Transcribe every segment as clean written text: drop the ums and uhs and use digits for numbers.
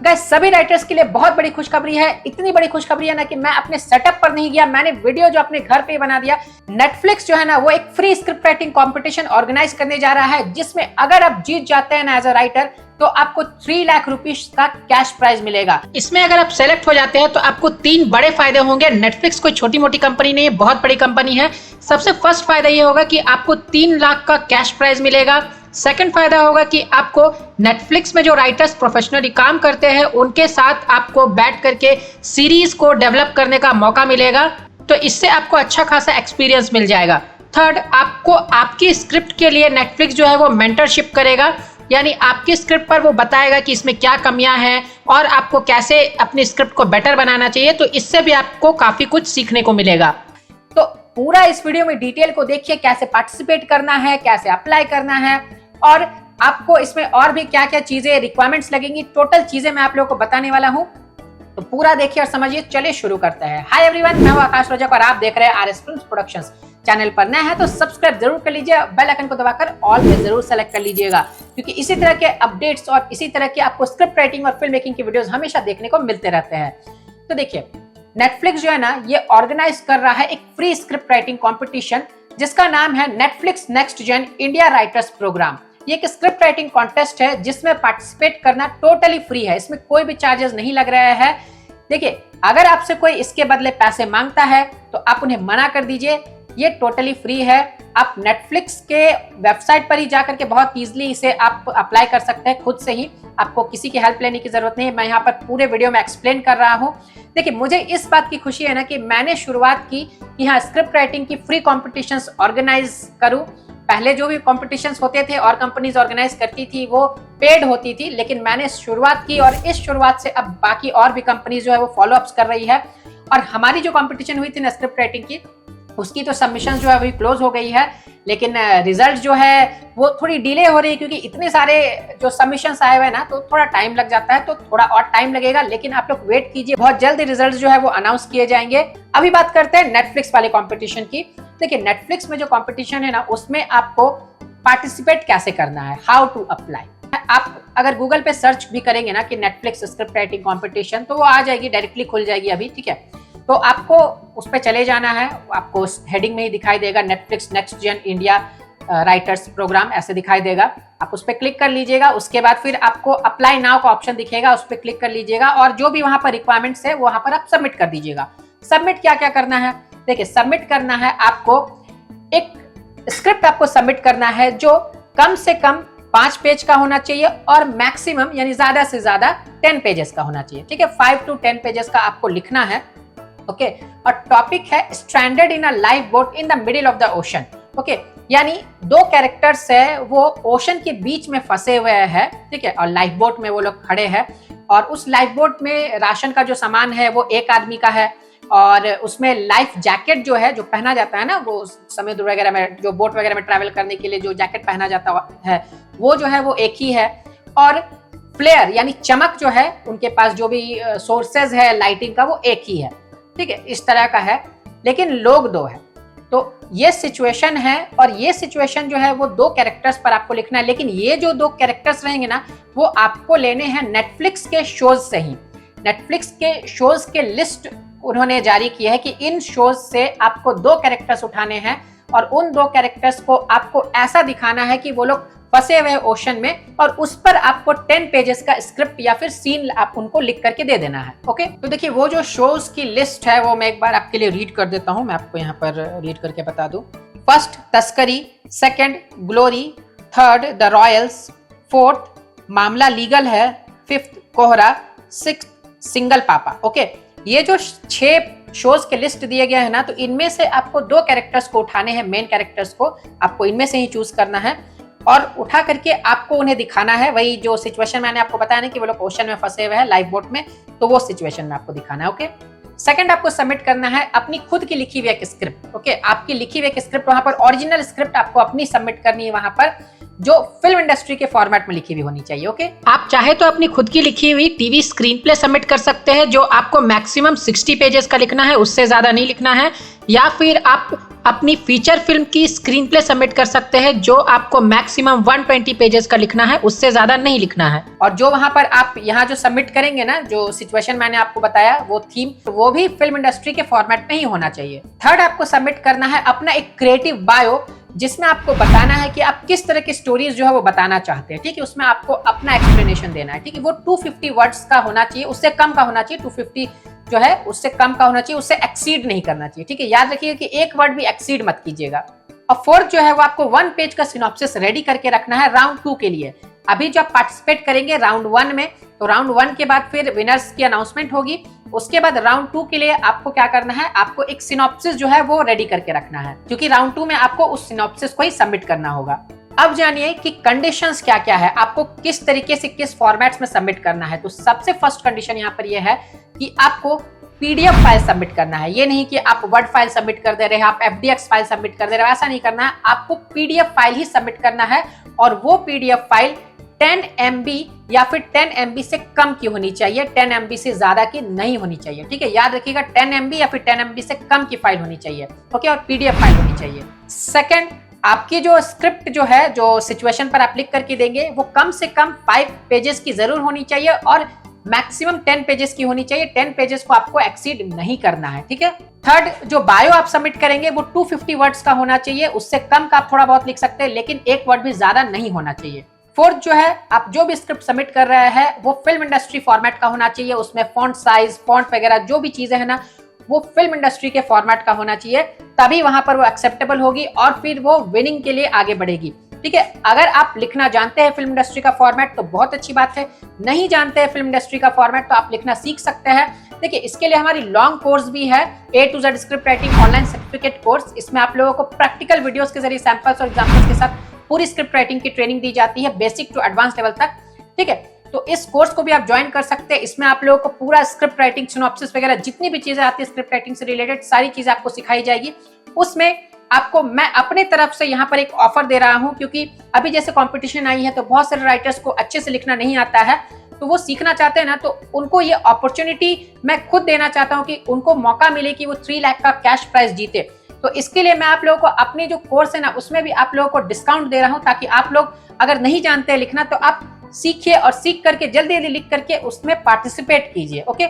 Guys सभी writers के लिए बहुत बड़ी खुशखबरी है। इतनी बड़ी खुशखबरी है ना कि मैं अपने सेटअप पर नहीं गया, मैंने वीडियो जो अपने घर पे बना दिया। नेटफ्लिक्स जो है ना वो एक free script writing competition organise करने जा रहा है, जिसमें अगर आप जीत जाते हैं ना एज अ राइटर तो आपको 3 लाख रुपीस का कैश प्राइज मिलेगा। इसमें अगर आप सेलेक्ट हो जाते हैं तो आपको 3 बड़े फायदे होंगे। नेटफ्लिक्स कोई छोटी मोटी कंपनी नहीं है, बहुत बड़ी कंपनी है। सबसे फर्स्ट फायदा ये होगा कि आपको 3 लाख का कैश प्राइज मिलेगा। सेकंड फायदा होगा कि आपको नेटफ्लिक्स में जो राइटर्स प्रोफेशनली काम करते हैं उनके साथ आपको बैठ करके सीरीज को डेवलप करने का मौका मिलेगा, तो इससे आपको अच्छा खासा एक्सपीरियंस मिल जाएगा। थर्ड, आपको आपकी स्क्रिप्ट के लिए नेटफ्लिक्स जो है वो मेंटरशिप करेगा, यानी आपकी स्क्रिप्ट पर वो बताएगा कि इसमें क्या कमियां हैं और आपको कैसे अपनी स्क्रिप्ट को बेटर बनाना चाहिए, तो इससे भी आपको काफी कुछ सीखने को मिलेगा। तो पूरा इस वीडियो में डिटेल को देखिए, कैसे पार्टिसिपेट करना है, कैसे अप्लाई करना है और आपको इसमें और भी क्या क्या चीजें रिक्वायरमेंट्स लगेंगी, टोटल चीजें मैं आप लोगों को बताने वाला हूं। तो पूरा देखिए और समझिए। चलिए शुरू करते हैं। हाय एवरीवन, मैं हूं आकाश रोजक और आप देख रहे हैं आरएस फिल्म्स प्रोडक्शंस। चैनल पर नए हैं तो सब्सक्राइब जरूर कर लीजिए, बेल आइकन को दबाकर ऑल पे जरूर सेलेक्ट कर लीजिएगा, क्योंकि इसी तरह के अपडेट्स और इसी तरह के आपको स्क्रिप्ट राइटिंग और फिल्म मेकिंग की वीडियोस हमेशा देखने को मिलते रहते हैं। तो देखिए, नेटफ्लिक्स जो है ना ये ऑर्गेनाइज कर रहा है एक फ्री स्क्रिप्ट राइटिंग कॉम्पिटिशन, जिसका नाम है Netflix next gen India writers programme. ये एक स्क्रिप्ट राइटिंग कॉन्टेस्ट है जिसमें पार्टिसिपेट करना टोटली फ्री है, इसमें कोई भी चार्जेस नहीं लग रहे हैं। देखिए, अगर आपसे कोई इसके बदले पैसे मांगता है तो आप उन्हें मना कर दीजिए, ये टोटली फ्री है। आप नेटफ्लिक्स के वेबसाइट पर ही जाकर के बहुत इजीली इसे आप अप्लाई कर सकते हैं खुद से ही, आपको किसी की हेल्प लेने की जरूरत नहीं है। मैं यहाँ पर पूरे वीडियो में एक्सप्लेन कर रहा हूँ। देखिए, मुझे इस बात की खुशी है ना कि मैंने शुरुआत की कि हाँ, स्क्रिप्ट राइटिंग की फ्री कॉम्पिटिशन्स ऑर्गेनाइज करूँ। पहले जो भी कॉम्पिटिशन्स होते थे और कंपनीज ऑर्गेनाइज करती थी वो पेड होती थी, लेकिन मैंने शुरुआत की और इस शुरुआत से अब बाकी और भी कंपनीज जो है वो फॉलो अप्स कर रही है। और हमारी जो कॉम्पिटिशन हुई थी ना स्क्रिप्ट राइटिंग की, उसकी तो सबमिशन जो है अभी क्लोज हो गई है, लेकिन रिजल्ट जो है वो थोड़ी डिले हो रही है, क्योंकि इतने सारे जो सबमिशंस आए हुए हैं ना तो थोड़ा टाइम लग जाता है, तो थोड़ा और टाइम लगेगा। लेकिन आप लोग वेट कीजिए, बहुत जल्द रिजल्ट जो है वो अनाउंस किए जाएंगे। अभी बात करते हैं नेटफ्लिक्स वाले कॉम्पिटिशन की। देखिए, नेटफ्लिक्स में जो कॉम्पिटिशन है ना उसमें आपको पार्टिसिपेट कैसे करना है, हाउ टू अप्लाई। आप अगर गूगल पे सर्च भी करेंगे ना कि नेटफ्लिक्स स्क्रिप्ट राइटिंग कॉम्पिटिशन, तो वो आ जाएगी, डायरेक्टली खुल जाएगी अभी, ठीक है। तो आपको उस पर चले जाना है, आपको हेडिंग में ही दिखाई देगा Netflix next gen India writers programme, ऐसे दिखाई देगा। आप उस पर क्लिक कर लीजिएगा। उसके बाद फिर आपको अप्लाई नाउ का ऑप्शन दिखेगा, उस पर क्लिक कर लीजिएगा और जो भी वहां पर रिक्वायरमेंट्स है वहां पर आप सबमिट कर दीजिएगा। सबमिट क्या क्या करना है, देखिए, सबमिट करना है आपको एक स्क्रिप्ट आपको सबमिट करना है जो कम से कम 5 पेज का होना चाहिए और मैक्सिमम यानी ज्यादा से ज्यादा 10 पेजेस का होना चाहिए, ठीक है। 5 to 10 पेजेस का आपको लिखना है, ओके। और टॉपिक है stranded in a life boat in the middle of the ocean, okay. यानी 2 कैरेक्टर्स है वो ओशन के बीच में फंसे हुए हैं, ठीक है, और लाइफ बोट में वो लोग खड़े हैं और उस लाइफ बोट में राशन का जो सामान है वो एक आदमी का है और उसमें लाइफ जैकेट जो है जो पहना जाता है ना, वो समुद्र वगैरह में जो बोट वगैरह में ट्रैवल करने के लिए जो जैकेट पहना जाता है वो जो है वो एक ही है। और फ्लेयर यानी चमक जो है उनके पास जो भी सोर्सेज है लाइटिंग का वो एक ही है, ठीक है, इस तरह का है। लेकिन लोग 2 है, तो ये सिचुएशन है और ये सिचुएशन जो है वो 2 कैरेक्टर्स पर आपको लिखना है। लेकिन ये जो 2 कैरेक्टर्स रहेंगे ना वो आपको लेने हैं नेटफ्लिक्स के शोज से ही। नेटफ्लिक्स के शोज के लिस्ट उन्होंने जारी की है कि इन शोज से आपको 2 कैरेक्टर्स उठाने हैं और उन 2 कैरेक्टर्स को आपको ऐसा दिखाना है कि वो लोग फंसे हुए ओशन में और उस पर आपको 10 पेजेस का स्क्रिप्ट या फिर सीन आप उनको लिख करके दे देना है, ओके। तो देखिए, वो जो शोज की लिस्ट है वो मैं एक बार आपके लिए रीड कर देता हूं, मैं आपको यहाँ पर रीड करके बता दूं। फर्स्ट तस्करी, second glory, third the Royals, fourth मामला लीगल है, फिफ्थ कोहरा, सिक्स्थ सिंगल पापा, ओके। ये जो 6 शोज के लिस्ट दिए गए हैं ना, तो इनमें से आपको 2 कैरेक्टर्स को उठाने हैं, मेन कैरेक्टर्स को आपको इनमें से ही चूज करना है और उठा करके आपको उन्हें दिखाना है। वही जो सिचुएशन मैंने आपको बताया ना कि वो लोग ओशन में फंसे हुए हैं लाइफ बोट में, तो वो सिचुएशन में आपको दिखाना है, ओके। सेकंड, आपको सबमिट करना है अपनी खुद की लिखी हुई एक स्क्रिप्ट, ओके। आपकी लिखी हुई एक स्क्रिप्ट, वहां पर ओरिजिनल स्क्रिप्ट आपको अपनी सबमिट करनी है, वहां पर जो फिल्म इंडस्ट्री के फॉर्मेट में लिखी हुई होनी चाहिए, ओके। आप चाहे तो अपनी खुद की लिखी हुई टीवी स्क्रीन प्ले सबमिट कर सकते हैं, जो आपको मैक्सिमम 60 पेजेस का लिखना है, उससे ज्यादा नहीं लिखना है। या फिर आप अपनी फीचर फिल्म की स्क्रीन प्ले सबमिट कर सकते हैं, जो आपको मैक्सिमम 120 पेजेस का लिखना है, उससे ज्यादा नहीं लिखना है। और जो वहां पर आप यहाँ जो सबमिट करेंगे ना, जो सिचुएशन मैंने आपको बताया वो थीम, तो वो भी फिल्म इंडस्ट्री के फॉर्मेट में ही होना चाहिए। थर्ड, आपको सबमिट करना है अपना एक क्रिएटिव बायो, जिसमें आपको बताना है कि आप किस तरह की स्टोरीज जो है वो बताना चाहते हैं। ठीक है, उसमें आपको अपना एक्सप्लेनेशन देना है। ठीक है, वो 250 वर्ड्स का होना चाहिए, उससे कम का होना चाहिए। 250 जो है उससे कम का होना चाहिए, उससे एक्सीड नहीं करना चाहिए। ठीक है, याद रखिएगा कि एक वर्ड भी एक्सीड मत कीजिएगा। और फोर्थ जो है वो आपको 1 पेज का सिनॉप्सिस रेडी करके रखना है राउंड 2 के लिए। अभी जो आप पार्टिसिपेट करेंगे राउंड 1 में, तो राउंड 1 के बाद फिर विनर्स की अनाउंसमेंट होगी। उसके बाद राउंड 2 के लिए आपको क्या करना है, आपको एक सिनॉप्सिस जो है वो रेडी करके रखना है, क्योंकि राउंड 2 में आपको उस सिनॉप्सिस को ही सबमिट करना होगा। अब जानिए कि कंडीशंस क्या क्या है, आपको किस तरीके से किस फॉर्मेट्स में सबमिट करना है। तो सबसे फर्स्ट कंडीशन यहाँ पर यह है कि आपको पीडीएफ फाइल सबमिट करना है। ये नहीं कि आप वर्ड फाइल सबमिट कर दे रहे हैं, आप एफडीएक्स फाइल सबमिट कर दे रहे हैं, ऐसा नहीं करना है। आपको पीडीएफ फाइल ही सबमिट करना है, और वो पीडीएफ फाइल 10 MB या फिर 10 MB से कम की होनी चाहिए, 10 MB से ज्यादा की नहीं होनी चाहिए। ठीक है, याद रखिएगा 10 MB या फिर 10 MB से कम की फाइल होनी चाहिए। ओके, और पीडीएफ फाइल होनी चाहिए। सेकंड, आपकी जो स्क्रिप्ट जो है, जो सिचुएशन पर आप लिख करके देंगे, वो कम से कम 5 पेजेस की जरूर होनी चाहिए और मैक्सिमम 10 पेजेस की होनी चाहिए। 10 पेजेस को आपको एक्सीड नहीं करना है। ठीक है। थर्ड, जो बायो आप सबमिट करेंगे वो 250 वर्ड्स का होना चाहिए, उससे कम का आप थोड़ा बहुत लिख सकते हैं, लेकिन एक वर्ड भी ज्यादा नहीं होना चाहिए। फोर्थ जो है, आप जो भी स्क्रिप्ट सबमिट कर रहे हैं वो फिल्म इंडस्ट्री फॉर्मेट का होना चाहिए, उसमें फॉन्ट साइज, फॉन्ट वगैरह जो भी चीजें है ना, वो फिल्म इंडस्ट्री के फॉर्मेट का होना चाहिए, तभी वहां पर वो एक्सेप्टेबल होगी और फिर वो विनिंग के लिए आगे बढ़ेगी। ठीक है, अगर आप लिखना जानते हैं फिल्म इंडस्ट्री का फॉर्मेट तो बहुत अच्छी बात है, नहीं जानते हैं फिल्म इंडस्ट्री का फॉर्मेट तो आप लिखना सीख सकते हैं। देखिए, इसके लिए हमारी लॉन्ग कोर्स भी है, A to Z script writing online certificate course. इसमें आप लोगों को प्रैक्टिकल वीडियोस के जरिए सैंपल्स और एग्जांपल्स के साथ पूरी स्क्रिप्ट राइटिंग की ट्रेनिंग दी जाती है, बेसिक टू एडवांस लेवल तक। ठीक है, तो इस कोर्स को भी आप ज्वाइन कर सकते हैं। इसमें आप लोगों को पूरा स्क्रिप्ट राइटिंग, सिनॉप्सिस वगैरह जितनी भी चीजें आती है स्क्रिप्ट राइटिंग से रिलेटेड, सारी चीजें आपको सिखाई जाएगी। उसमें आपको मैं अपने तरफ से यहाँ पर एक ऑफर दे रहा हूँ, क्योंकि अभी जैसे कंपटीशन आई है तो बहुत सारे राइटर्स को अच्छे से लिखना नहीं आता है, तो वो सीखना चाहते हैं ना, तो उनको ये अपॉर्चुनिटी मैं खुद देना चाहता हूँ कि उनको मौका मिले कि वो 3 लाख का कैश प्राइज जीते। तो इसके लिए मैं आप लोगों को अपनी जो कोर्स है ना, उसमें भी आप लोगों को डिस्काउंट दे रहा हूँ, ताकि आप लोग अगर नहीं जानते हैं लिखना तो आप सीखिए और सीख करके जल्दी जल्दी लिख करके उसमें पार्टिसिपेट कीजिए। ओके,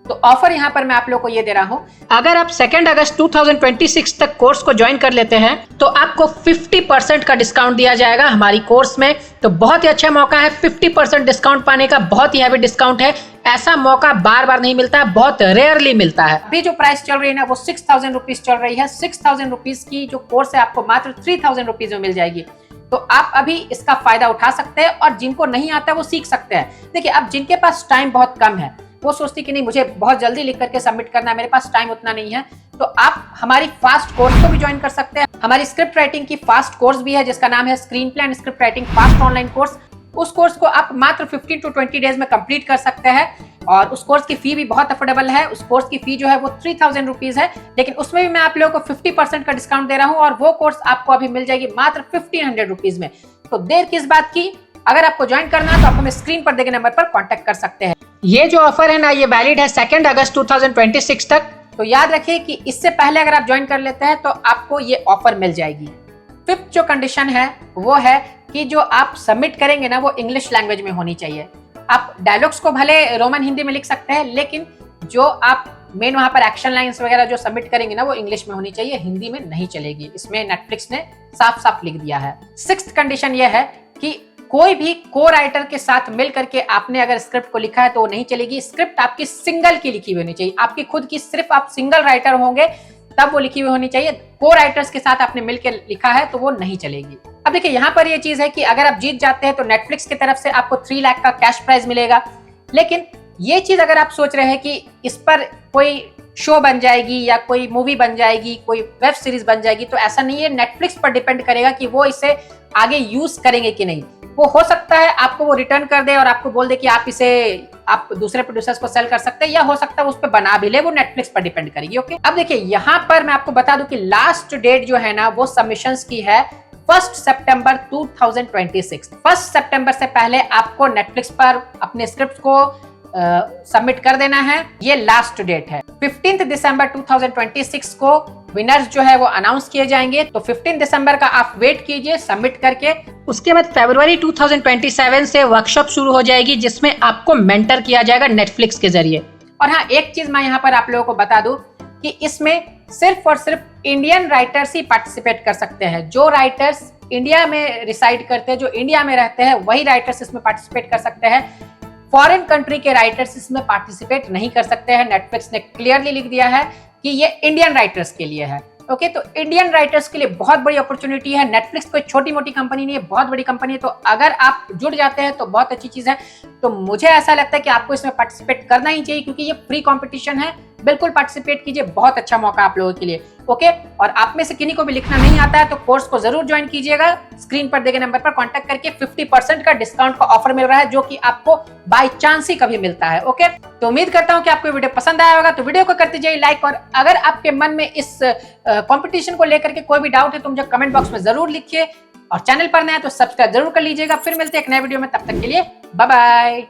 तो ऑफर यहाँ पर मैं आप लोगों को ये दे रहा हूँ, अगर आप 2 अगस्त 2026 तक कोर्स को ज्वाइन कर लेते हैं तो आपको 50% का डिस्काउंट दिया जाएगा हमारी कोर्स में। तो बहुत ही अच्छा मौका है, 50% डिस्काउंट पाने का बहुत ही हैवी डिस्काउंट है। ऐसा मौका बार बार नहीं मिलता है, बहुत रेयरली मिलता है। अभी जो प्राइस चल रही है ना वो 6000 रुपीज चल रही है। 6000 रुपीज की जो कोर्स है आपको मात्र 3000 रुपीज में मिल जाएगी। तो आप अभी इसका फायदा उठा सकते हैं, और जिनको नहीं आता वो सीख सकते हैं। देखिए, अब जिनके पास टाइम बहुत कम है, वो सोचती कि नहीं मुझे बहुत जल्दी लिख करके सबमिट करना है, मेरे पास टाइम उतना नहीं है, तो आप हमारी फास्ट कोर्स को भी ज्वाइन कर सकते हैं। हमारी स्क्रिप्ट राइटिंग की फास्ट कोर्स भी है, जिसका नाम है screen play and script writing fast online course. उस कोर्स को आप मात्र 15 to 20 डेज में कंप्लीट कर सकते हैं, और उस कोर्स की फी भी बहुत अफोर्डेबल है। उस कोर्स की फी जो है वो 3000 रुपीज है, लेकिन उसमें भी मैं आप लोगों को 50% का डिस्काउंट दे रहा हूँ, और वो कोर्स आपको अभी मिल जाएगी मात्र 1500 रुपीज में। तो देर किस बात की, अगर आपको ज्वाइन करना है तो आप हमें स्क्रीन पर देखे नंबर पर कॉन्टेक्ट कर सकते हैं। ये जो ऑफर है ना, ये वैलिड है 2 अगस्त 2026 तक। तो याद रखिए कि इससे पहले अगर आप ज्वाइन कर लेते हैं तो आपको ये ऑफर मिल जाएगी। फिफ्थ जो कंडीशन है वो है कि जो आप सबमिट करेंगे ना वो इंग्लिश लैंग्वेज में होनी चाहिए। आप डायलॉग्स को भले रोमन हिंदी में लिख सकते हैं, लेकिन जो आप मेन वहां पर एक्शन लाइंस वगैरह जो सबमिट करेंगे ना वो इंग्लिश में होनी चाहिए, हिंदी में नहीं चलेगी। इसमें नेटफ्लिक्स ने साफ साफ लिख दिया है। सिक्स्थ कंडीशन ये है कि कोई भी को राइटर के साथ मिल करके आपने अगर स्क्रिप्ट को लिखा है तो वो नहीं चलेगी। स्क्रिप्ट आपकी सिंगल की लिखी हुई होनी चाहिए, आपकी खुद की, सिर्फ आप सिंगल राइटर होंगे तब वो लिखी हुई होनी चाहिए। को राइटर्स के साथ आपने मिलकर लिखा है तो वो नहीं चलेगी। अब देखिए, यहाँ पर ये चीज है कि अगर आप जीत जाते हैं तो नेटफ्लिक्स की तरफ से आपको 3 लाख का कैश प्राइज मिलेगा। लेकिन ये चीज अगर आप सोच रहे हैं कि इस पर कोई शो बन जाएगी या कोई मूवी बन जाएगी, कोई वेब सीरीज बन जाएगी, तो ऐसा नहीं है। नेटफ्लिक्स पर डिपेंड करेगा कि वो इसे आगे यूज करेंगे कि नहीं। वो हो सकता है आपको वो रिटर्न कर दे और आपको बोल दे कि आप दूसरे प्रोड्यूसर्स को सेल कर सकते हैं, या हो सकता है उस पर बना भी ले, वो नेटफ्लिक्स पर डिपेंड करेगी। ओके, अब देखिए यहाँ पर मैं आपको बता दूं कि लास्ट डेट जो है ना वो सबमिशंस की है 1 सितंबर 2026। 1 सितंबर से पहले आपको नेटफ्लिक्स पर अपने स्क्रिप्ट को सबमिट कर देना है। ये लास्ट डेट है। 15 दिसंबर 2026 को विनर्स जो है वो अनाउंस किए जाएंगे। तो 15 दिसंबर का आप वेट कीजिए सबमिट करके। उसके बाद फरवरी 2027 से वर्कशॉप शुरू हो जाएगी, जिसमें आपको मेंटर किया जाएगा नेटफ्लिक्स के जरिए। और हाँ, एक चीज मैं यहाँ पर आप लोगों को बता दूं कि इसमें सिर्फ और सिर्फ इंडियन राइटर्स ही पार्टिसिपेट कर सकते हैं। जो राइटर्स इंडिया में रिसाइड करते हैं, जो इंडिया में रहते हैं, वही राइटर्स इसमें पार्टिसिपेट कर सकते हैं। फॉरेन कंट्री के राइटर्स इसमें पार्टिसिपेट नहीं कर सकते हैं। नेटफ्लिक्स ने क्लियरली लिख दिया है कि ये इंडियन राइटर्स के लिए है। ओके, तो इंडियन राइटर्स के लिए बहुत बड़ी अपॉर्चुनिटी है। नेटफ्लिक्स कोई छोटी मोटी कंपनी नहीं है, बहुत बड़ी कंपनी है। तो अगर आप जुड़ जाते हैं तो बहुत अच्छी चीज है। तो मुझे ऐसा लगता है कि आपको इसमें पार्टिसिपेट करना ही चाहिए, क्योंकि ये फ्री कंपटीशन है। बिल्कुल पार्टिसिपेट कीजिए, बहुत अच्छा मौका आप लोगों के लिए। ओके, और आप में से किन्हीं को भी लिखना नहीं आता है तो कोर्स को जरूर ज्वाइन कीजिएगा। स्क्रीन पर दिए गए नंबर पर कांटेक्ट करके 50% का डिस्काउंट का ऑफर मिल रहा है, जो कि आपको बाय चांस ही कभी मिलता है। ओके, तो उम्मीद करता हूं कि आपको वीडियो पसंद आया होगा। तो वीडियो को करते जाइए लाइक, और अगर आपके मन में इस कंपटीशन को लेकर के कोई भी डाउट है तो मुझे कमेंट बॉक्स में जरूर लिखिए। और चैनल पर नया तो सब्सक्राइब जरूर कर लीजिएगा। फिर मिलते हैं एक नए वीडियो में, तब तक के लिए बाय बाय।